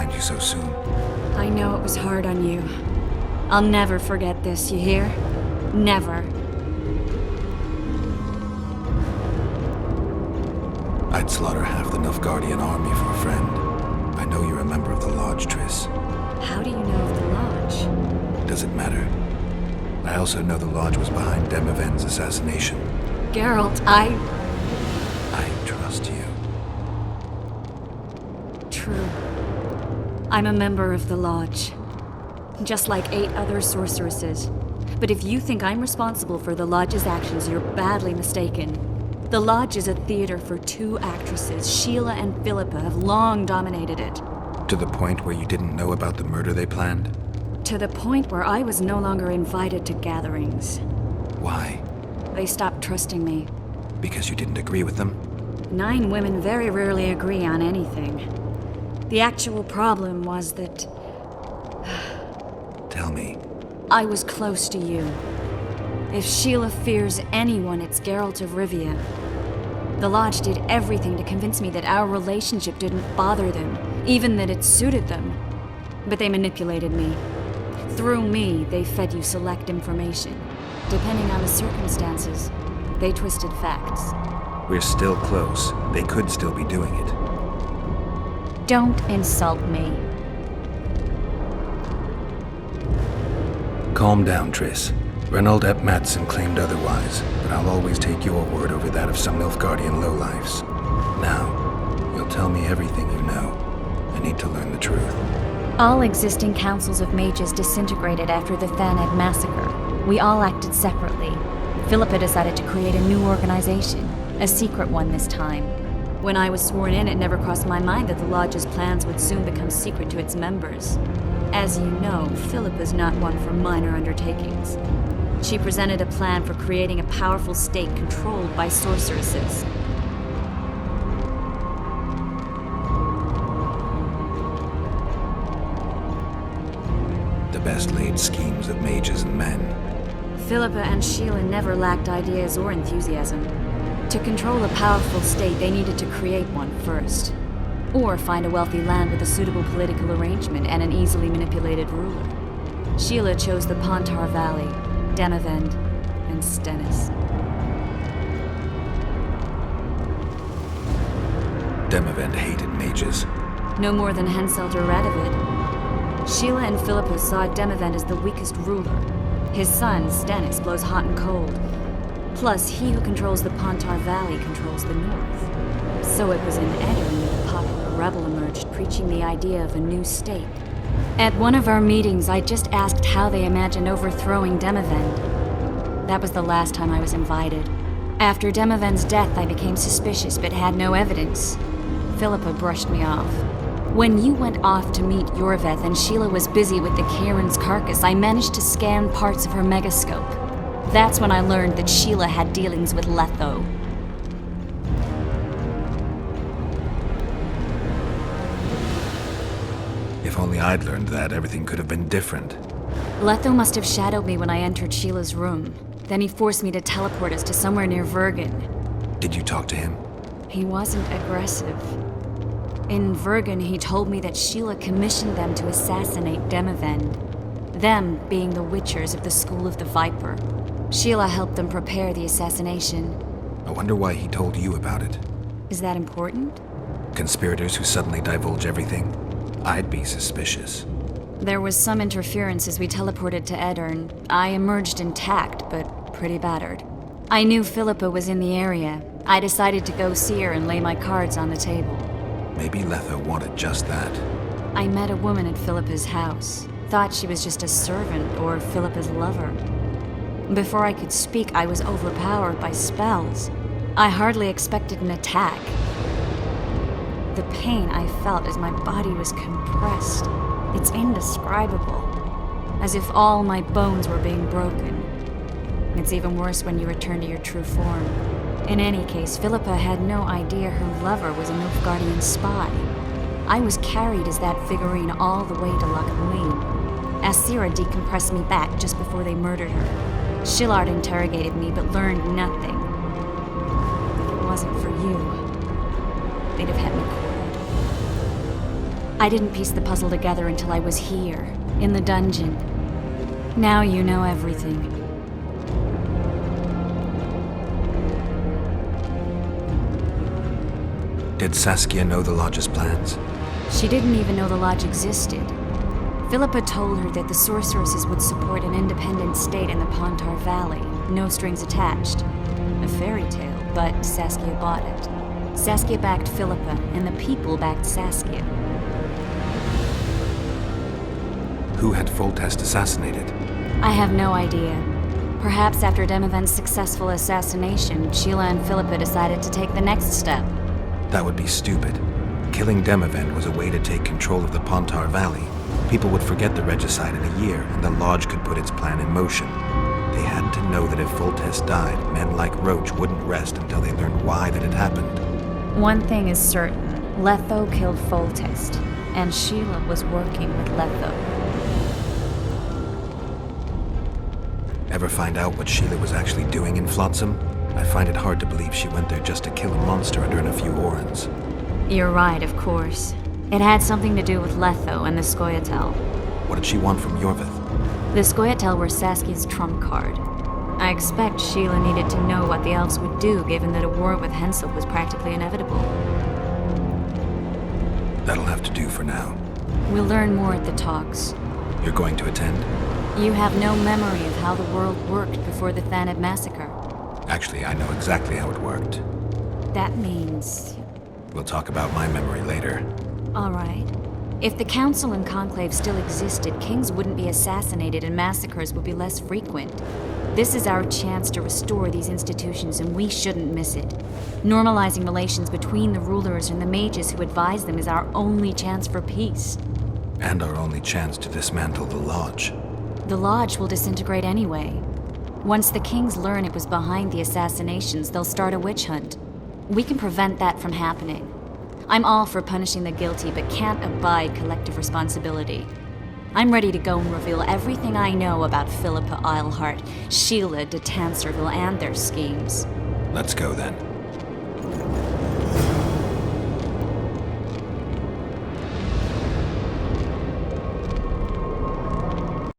find you so soon. I know it was hard on you. I'll never forget this, you hear? Never. I'd slaughter half the Nilfguardian army for a friend. I know you're a member of the Lodge, Triss. How do you know of the Lodge? Does it matter? I also know the Lodge was behind Demavend's assassination. Geralt, I trust you. True. I'm a member of the Lodge. Just like 8 other sorceresses. But if you think I'm responsible for the Lodge's actions, you're badly mistaken. The Lodge is a theater for 2 actresses. Sheila and Philippa have long dominated it. To the point where you didn't know about the murder they planned? To the point where I was no longer invited to gatherings. Why? They stopped trusting me. Because you didn't agree with them? 9 women very rarely agree on anything. The actual problem was that... Tell me. I was close to you. If Sheila fears anyone, it's Geralt of Rivia. The Lodge did everything to convince me that our relationship didn't bother them, even that it suited them. But they manipulated me. Through me, they fed you select information. Depending on the circumstances, they twisted facts. We're still close. They could still be doing it. Don't insult me. Calm down, Triss. Reynold Ep Matson claimed otherwise, but I'll always take your word over that of some Nilfgaardian lowlifes. Now, you'll tell me everything you know. I need to learn the truth. All existing councils of mages disintegrated after the Thaned massacre. We all acted separately. Philippa decided to create a new organization, a secret one this time. When I was sworn in, it never crossed my mind that the Lodge's plans would soon become secret to its members. As you know, Philippa's not one for minor undertakings. She presented a plan for creating a powerful state controlled by sorceresses. The best laid schemes of mages and men. Philippa and Sheila never lacked ideas or enthusiasm. To control a powerful state, they needed to create one first. Or find a wealthy land with a suitable political arrangement and an easily manipulated ruler. Sheila chose the Pontar Valley, Demavend, and Stennis. Demavend hated mages. No more than Henselt or Radovid. Sheila and Philippa saw Demavend as the weakest ruler. His son, Stennis, blows hot and cold. Plus, he who controls the Pontar Valley controls the north. So it was in Eddern that a popular rebel emerged, preaching the idea of a new state. At one of our meetings, I just asked how they imagined overthrowing Demavend. That was the last time I was invited. After Demavend's death, I became suspicious but had no evidence. Philippa brushed me off. When you went off to meet Yorveth and Sheila was busy with the Kieran's carcass, I managed to scan parts of her megascope. That's when I learned that Sheila had dealings with Letho. If only I'd learned that, everything could have been different. Letho must have shadowed me when I entered Sheila's room. Then he forced me to teleport us to somewhere near Vergen. Did you talk to him? He wasn't aggressive. In Vergen, he told me that Sheila commissioned them to assassinate Demavend. Them being the Witchers of the School of the Viper. Sheila helped them prepare the assassination. I wonder why he told you about it. Is that important? Conspirators who suddenly divulge everything? I'd be suspicious. There was some interference as we teleported to Eddern. I emerged intact, but pretty battered. I knew Philippa was in the area. I decided to go see her and lay my cards on the table. Maybe Letho wanted just that. I met a woman at Philippa's house. Thought she was just a servant or Philippa's lover. Before I could speak, I was overpowered by spells. I hardly expected an attack. The pain I felt as my body was compressed. It's indescribable. As if all my bones were being broken. It's even worse when you return to your true form. In any case, Philippa had no idea her lover was a Nilfgaardian spy. I was carried as that figurine all the way to Loch Muin. Asira decompressed me back just before they murdered her. Shillard interrogated me but learned nothing. If it wasn't for you, they'd have had me quartered. I didn't piece the puzzle together until I was here, in the dungeon. Now you know everything. Did Saskia know the Lodge's plans? She didn't even know the Lodge existed. Philippa told her that the sorceresses would support an independent state in the Pontar Valley, no strings attached. A fairy tale, but Saskia bought it. Saskia backed Philippa, and the people backed Saskia. Who had Foltest assassinated? I have no idea. Perhaps after Demavend's successful assassination, Sheila and Philippa decided to take the next step. That would be stupid. Killing Demavend was a way to take control of the Pontar Valley. People would forget the regicide in a year, and the Lodge could put its plan in motion. They had to know that if Foltest died, men like Roche wouldn't rest until they learned why that had happened. One thing is certain. Letho killed Foltest, and Sheila was working with Letho. Ever find out what Sheila was actually doing in Flotsam? I find it hard to believe she went there just to kill a monster and earn a few orans. You're right, of course. It had something to do with Letho and the Scoia'tael. What did she want from Yorvith? The Scoia'tael were Saskia's trump card. I expect Sheila needed to know what the elves would do, given that a war with Hensel was practically inevitable. That'll have to do for now. We'll learn more at the talks. You're going to attend? You have no memory of how the world worked before the Thanid massacre. Actually, I know exactly how it worked. That means... We'll talk about my memory later. All right. If the Council and Conclave still existed, kings wouldn't be assassinated and massacres would be less frequent. This is our chance to restore these institutions, and we shouldn't miss it. Normalizing relations between the rulers and the mages who advise them is our only chance for peace. And our only chance to dismantle the Lodge. The Lodge will disintegrate anyway. Once the kings learn it was behind the assassinations, they'll start a witch hunt. We can prevent that from happening. I'm all for punishing the guilty, but can't abide collective responsibility. I'm ready to go and reveal everything I know about Philippa Eilhart, Sheila de Tanserville, and their schemes. Let's go then.